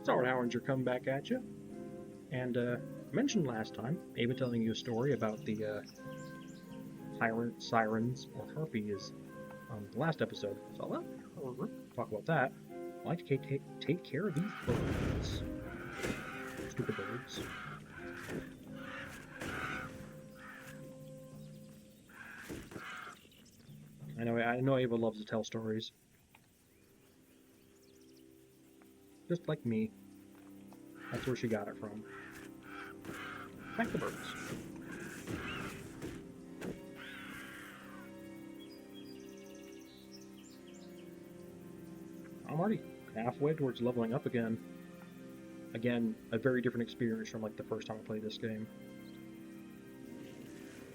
Stalwart Howenger come back at you. And mentioned last time, Ava telling you a story about the sirens or harpies on the last episode. So, well, talk about that. I like to take care of these birds. Stupid birds. I know Ava loves to tell stories. Just like me. That's where she got it from. Back to birds. I'm already halfway towards leveling up again. Again, a very different experience from like the first time I played this game.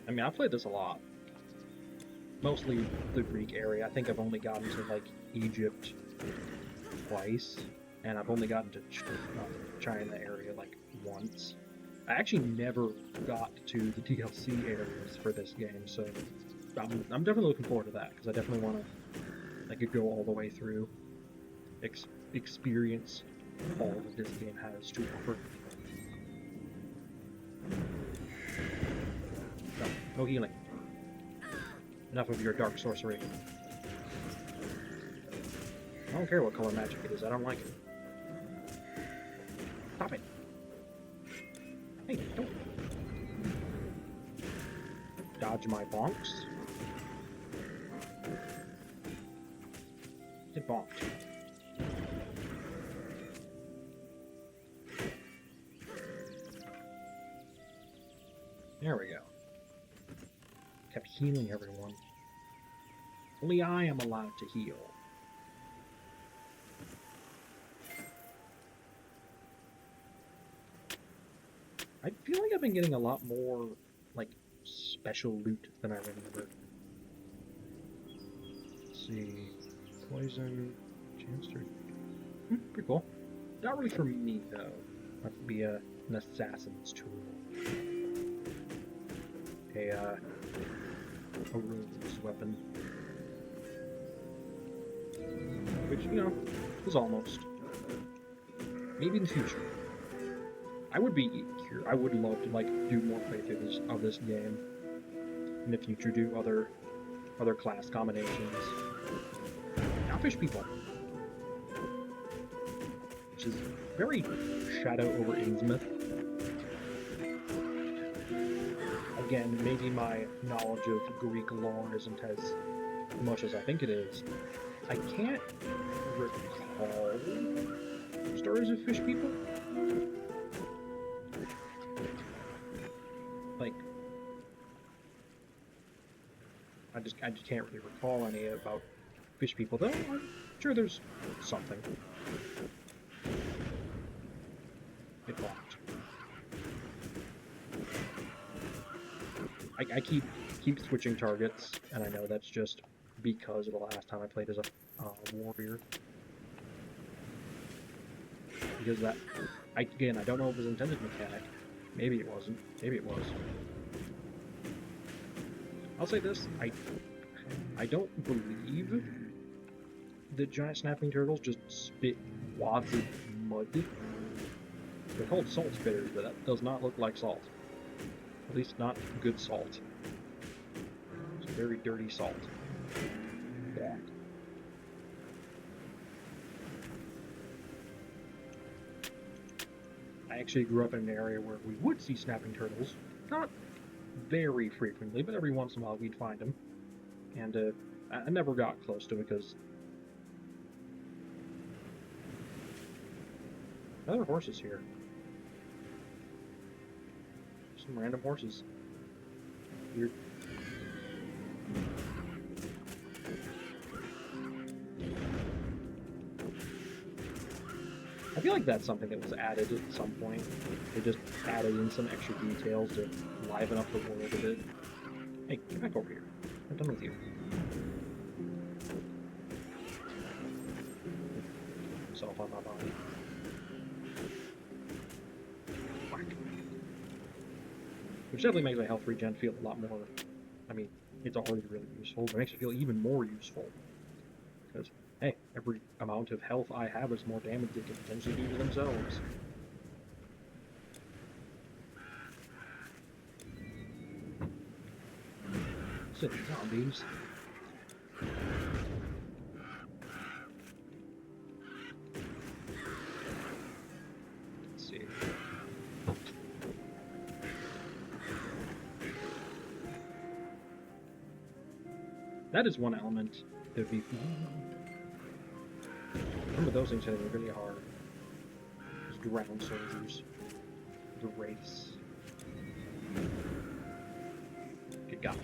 I mean, I played this a lot. Mostly the Greek area. I think I've only gotten to like Egypt twice, and I've only gotten to China area like once. I actually never got to the DLC areas for this game, so I'm definitely looking forward to that because I definitely want to like go all the way through, experience all that this game has to offer. No healing. Enough of your dark sorcery. I don't care what color magic it is, I don't like it. Stop it! Hey, don't dodge my bonks. Get bonked. There we go. Kept healing everyone. Only I am allowed to heal. I feel like I've been getting a lot more, like, special loot than I remember. Let's see. Poison. Chance to... pretty cool. Not really for me, though. That would be an assassin's tool. A rune's weapon. Which, you know, is almost. Maybe in the future. I would love to like do more playthroughs of this game in the future. Do other class combinations. Now fish people, which is very Shadow over Innsmouth. Again, maybe my knowledge of Greek lore isn't as much as I think it is. I can't recall stories of fish people. Like, I just can't really recall any about fish people, though I'm sure there's something. It blocked. I keep switching targets, and I know that's just because of the last time I played as a warrior. Because that, again, I don't know if it was an intended mechanic. Maybe it wasn't. Maybe it was. I'll say this, I don't believe that giant snapping turtles just spit wads of mud. They're called salt spitters, but that does not look like salt. At least not good salt. It's very dirty salt. Yeah. I actually grew up in an area where we would see snapping turtles. Not very frequently, but every once in a while we'd find them. And I never got close to it because... Other horses here. Some random horses. Weird. I feel like that's something that was added at some point. They just added in some extra details to liven up the world a bit. Hey, get back over here. I'm done with you. Self on my body. Whack. Which definitely makes my health regen feel a lot more... I mean, it's already really useful, but it makes it feel even more useful. Because Hey, every amount of health I have is more damage they can potentially do to themselves. Silly zombies. Let's see. That is one element that would be... Remember those things hitting really hard. Those ground soldiers. The wraiths. Good God.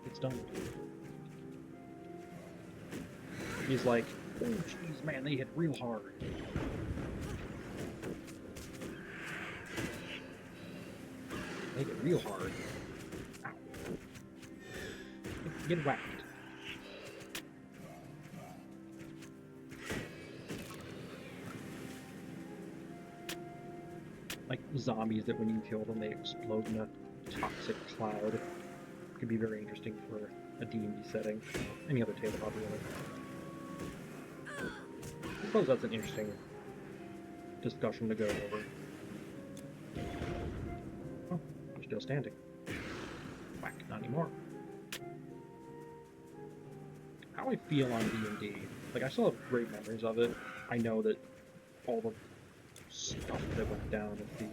It's done. He's like, oh jeez, man, they hit real hard. They hit real hard. Ow. Get whacked. Like zombies that when you kill them, they explode in a toxic cloud. Could be very interesting for a D&D setting. Any other tabletop, really. I suppose that's an interesting discussion to go over. Oh, I'm still standing. Whack, not anymore. How I feel on D&D. Like, I still have great memories of it. I know that all the stuff that went down at the,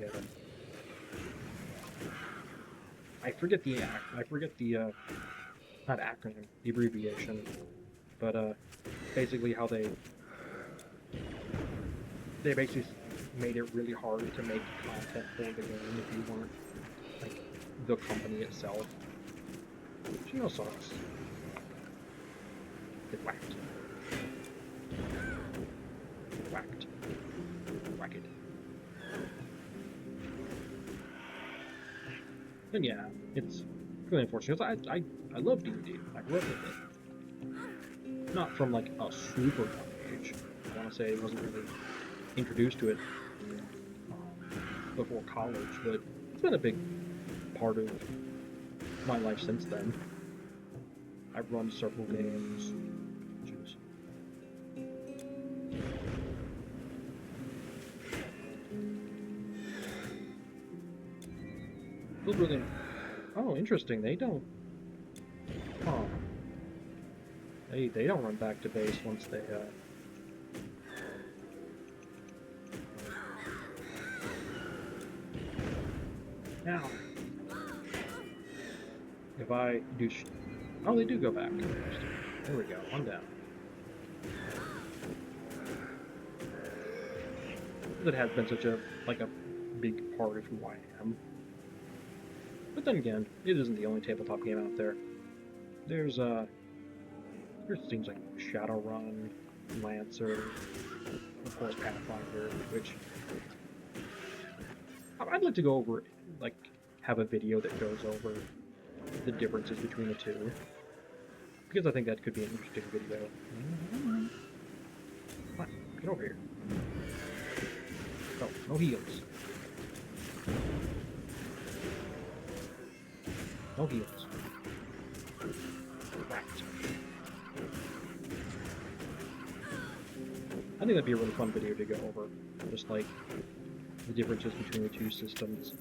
I forget the, not acronym, the abbreviation, but, basically how they basically made it really hard to make content for the game if you weren't, like, the company itself. Which, you know, sucks. Get whacked. Whacked. Whack it. And yeah, it's really unfortunate. I love D&D. I grew up with it. Not from, like, a super young age. I want to say I wasn't really introduced to it before college, but it's been a big part of my life since then. I've run several games. Jeez. Really... Oh, interesting. They don't... Oh. They don't run back to base once they, Now, if I do... Oh, they do go back. There we go. One down. That has been such a, like, a big part of who I am. But then again, it isn't the only tabletop game out there. There's things like Shadowrun, Lancer, of course Pathfinder, which I'd like to go over, like, have a video that goes over the differences between the two, because I think that could be an interesting video. Come on, get over here. Oh, no heals. No heals. Whacked. I think that'd be a really fun video to go over, just like the differences between the two systems,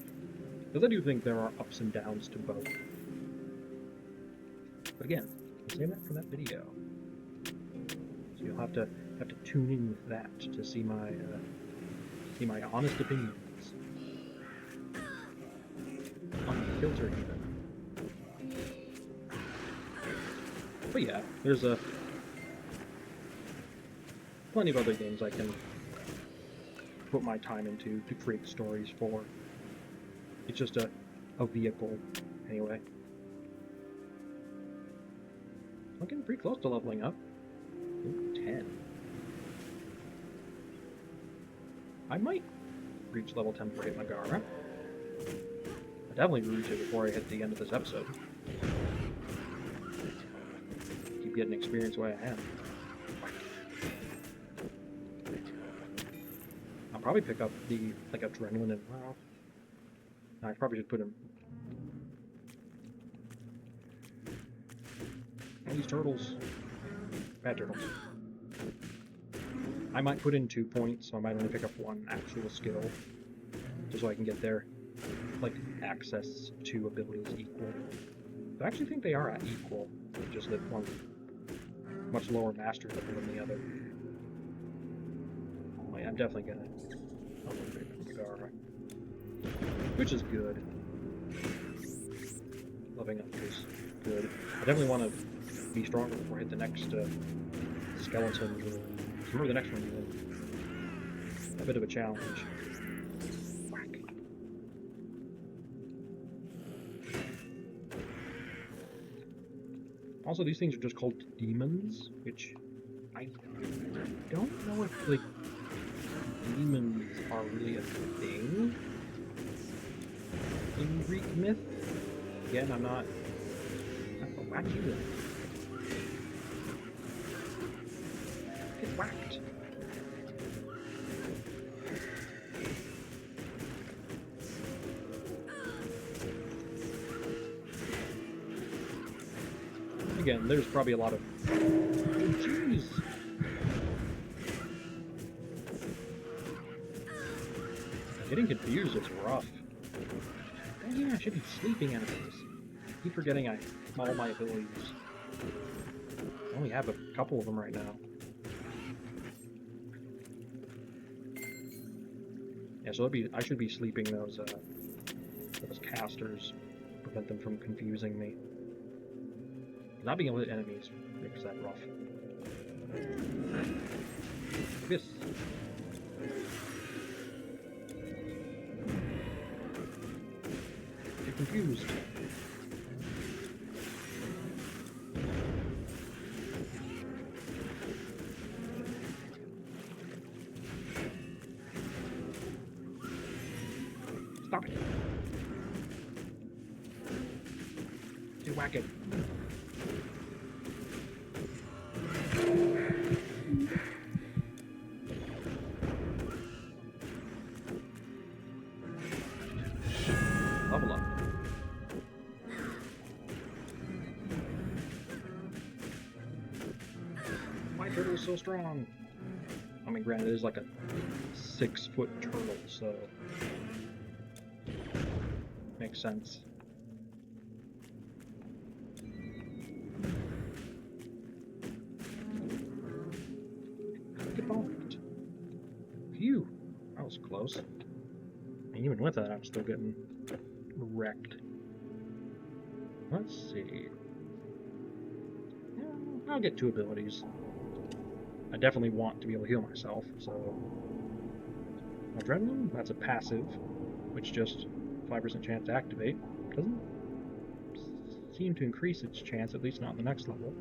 because I do think there are ups and downs to both. But again, I'll save that for that video, so you'll have to tune in with that to see my honest opinions, unfiltered even. But yeah, there's plenty of other games I can put my time into to create stories for. It's just a vehicle, anyway. I'm getting pretty close to leveling up. Ooh, 10. I might reach level 10 before I hit Magara. I definitely reach it before I hit the end of this episode. Keep getting experience where I am. I'll probably pick up the, like, adrenaline and... Well, I probably should put him... All these turtles. Bad turtles. I might put in 2 points, so I might only pick up 1 actual skill. Just so I can get their, like, access to abilities equal. I actually think they are at equal, just that one's much lower mastery level than the other. Oh, yeah, I'm definitely gonna upgrade Magara, which is good. Leveling up is good. I definitely want to be stronger before I hit the next skeleton. Remember the next one is a bit of a challenge. Whack. Also, these things are just called demons, which I don't know if, like, demons are really a thing in Greek myth. Again, I'm not... Whack you then. Get whacked. Again, there's probably a lot of... Oh, jeez! Getting confused is rough. Oh yeah, I should be sleeping enemies. I keep forgetting I have all my abilities. I only have a couple of them right now. Yeah, so I should be sleeping those casters, prevent them from confusing me. Not being able to hit enemies makes that rough. This. Get confused. Stop it. You whack it. Level up. My turtle is so strong. I mean, granted, it is like a 6-foot turtle, so makes sense. Get bonked. Phew, that was close. And even with that, I'm still getting wrecked. Let's see. Yeah, I'll get 2 abilities. I definitely want to be able to heal myself, so... Adrenaline, that's a passive, which just 5% chance to activate. Doesn't seem to increase its chance, at least not at the next level.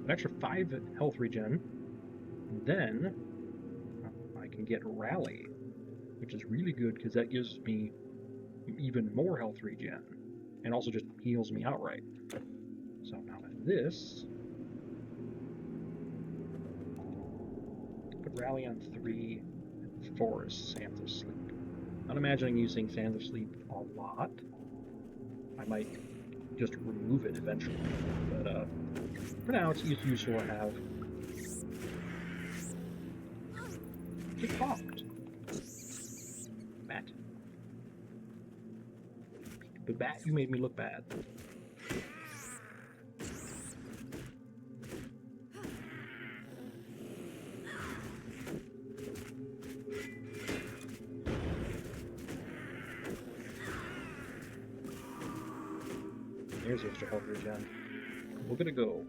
An extra 5 health regen. And then I can get Rally, which is really good because that gives me even more health regen, and also just heals me outright. So now with this, put Rally on 3, and 4 is Sands of Sleep. Not imagining using Sands of Sleep a lot. I might just remove it eventually, but for now it's useful to have. Get fucked. Bat. But Bat, you made me look bad. There's the extra health regen. We're gonna go.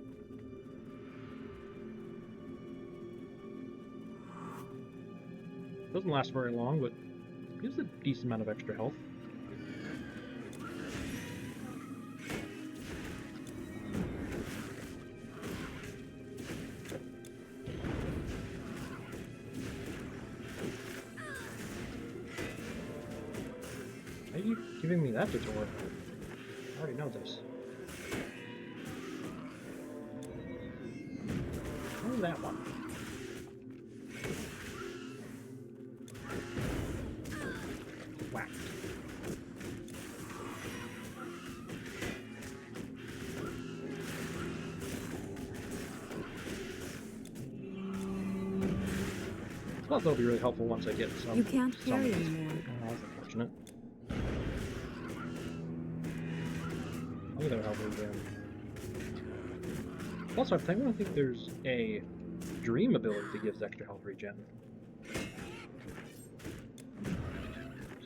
Doesn't last very long, but gives a decent amount of extra health. Why are you giving me that tutorial? I already know this. What is that one? Whack. Plus, that'll be really helpful once I get some. You can't carry summons. anymore. Oh, that's unfortunate. Look at that health regen. Plus, I think there's a dream ability that gives extra health regen.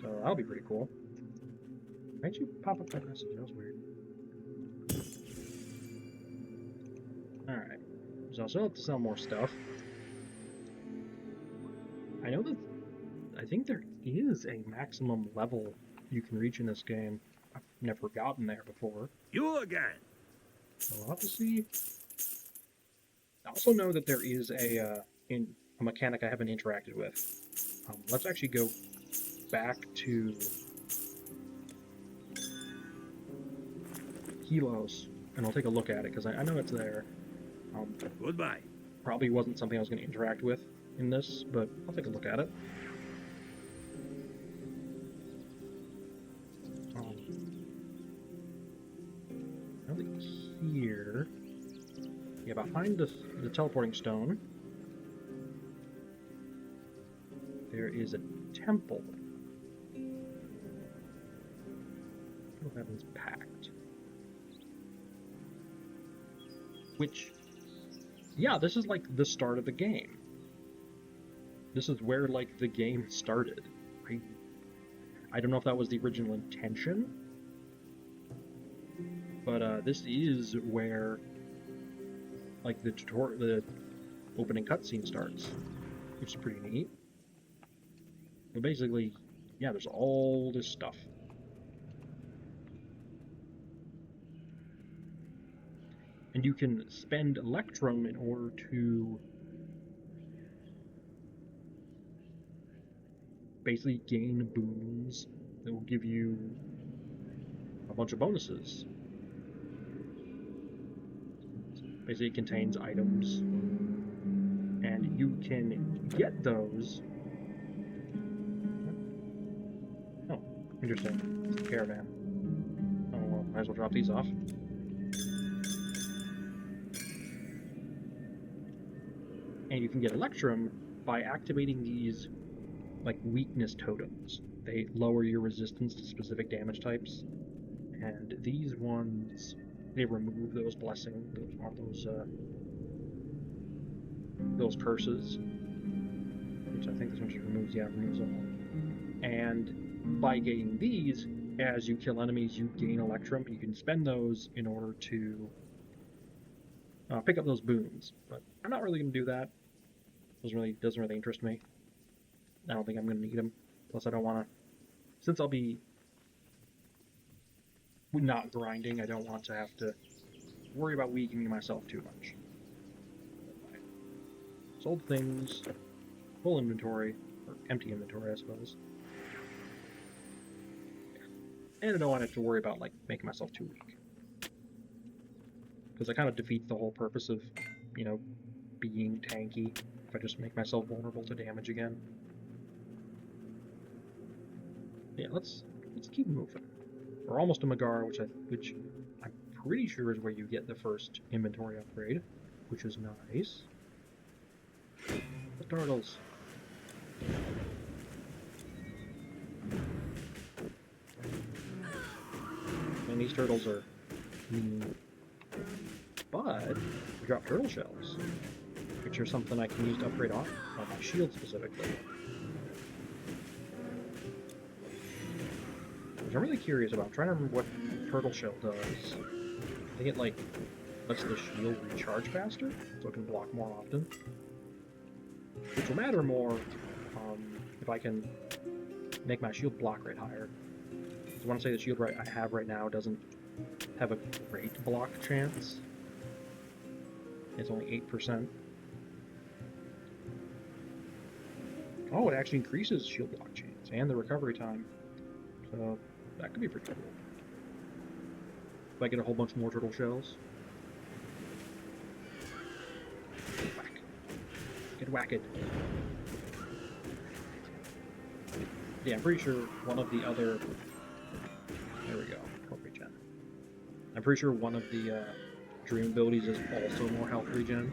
So that'll be pretty cool. Why'd you pop up that message? That was weird. Alright. So I still have to sell more stuff. I know that I think there is a maximum level you can reach in this game. I've never gotten there before. You again. So we'll have to see. I also know that there is a mechanic I haven't interacted with. Let's actually go back to Helos, and I'll take a look at it, because I know it's there. Goodbye. Probably wasn't something I was going to interact with in this, but I'll take a look at it. I know that here, yeah, behind the teleporting stone, there is a temple. What happens packed? Which, yeah, this is like the start of the game. This is where like the game started. I don't know if that was the original intention, but this is where like the opening cutscene starts, which is pretty neat. But basically, yeah, there's all this stuff. And you can spend Electrum in order to basically gain boons that will give you a bunch of bonuses. Basically, it contains items, and you can get those. Oh, interesting. It's a caravan. Oh, well, might as well drop these off. And you can get Electrum by activating these, like, weakness totems. They lower your resistance to specific damage types. And these ones, they remove those blessings, those curses. Which I think this one just removes, yeah, removes all. And by getting these, as you kill enemies, you gain Electrum. You can spend those in order to pick up those boons. But I'm not really going to do that. Doesn't really interest me. I don't think I'm going to need them. Plus, I don't want to. Since I'll be not grinding, I don't want to have to worry about weakening myself too much. Sold things, full inventory, or empty inventory, I suppose. And I don't want to have to worry about, like, making myself too weak. Because that kind of defeats the whole purpose of, you know, being tanky if I just make myself vulnerable to damage again. Yeah, let's keep moving. We're almost to Magara, which I'm pretty sure is where you get the first inventory upgrade, which is nice. The turtles. And these turtles are mean. But we drop turtle shells, which are something I can use to upgrade on my shield specifically. Which I'm really curious about. I'm trying to remember what turtle shell does. I think it, like, lets the shield recharge faster, so it can block more often. Which will matter more if I can make my shield block rate higher. Because I want to say the shield rate I have right now doesn't have a great block chance. It's only 8%. Oh, it actually increases shield block chance and the recovery time. So that could be pretty cool. If I get a whole bunch more turtle shells. Whack. Get whacked. Yeah, I'm pretty sure one of the other... There we go. Health regen. I'm pretty sure one of the dream abilities is also more health regen.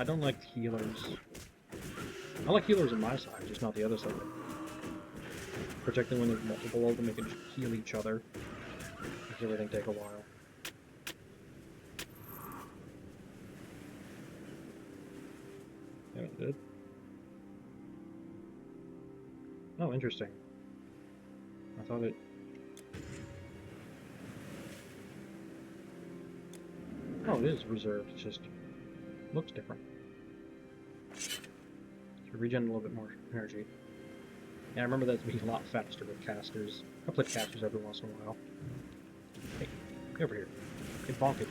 don't like healers. I like healers on my side, just not the other side. Particularly when there's multiple of them, they can just heal each other. Makes everything take a while. Yeah, it did. Oh, interesting. I thought it... Oh, it is reserved, it's just... looks different. So regen a little bit more energy. Yeah, I remember that being a lot faster with casters. I played casters every once in a while. Hey, get over here. Get bonking.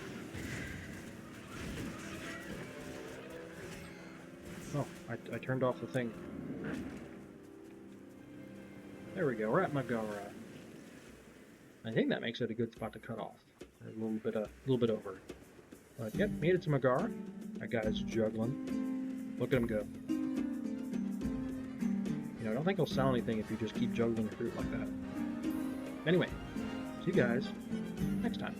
Oh, I turned off the thing. There we go, we're at Magara. I think that makes it a good spot to cut off. A little bit over. But yep, made it to Magara. That guy's juggling. Look at him go. You know, I don't think he'll sell anything if you just keep juggling fruit like that. Anyway, see you guys next time.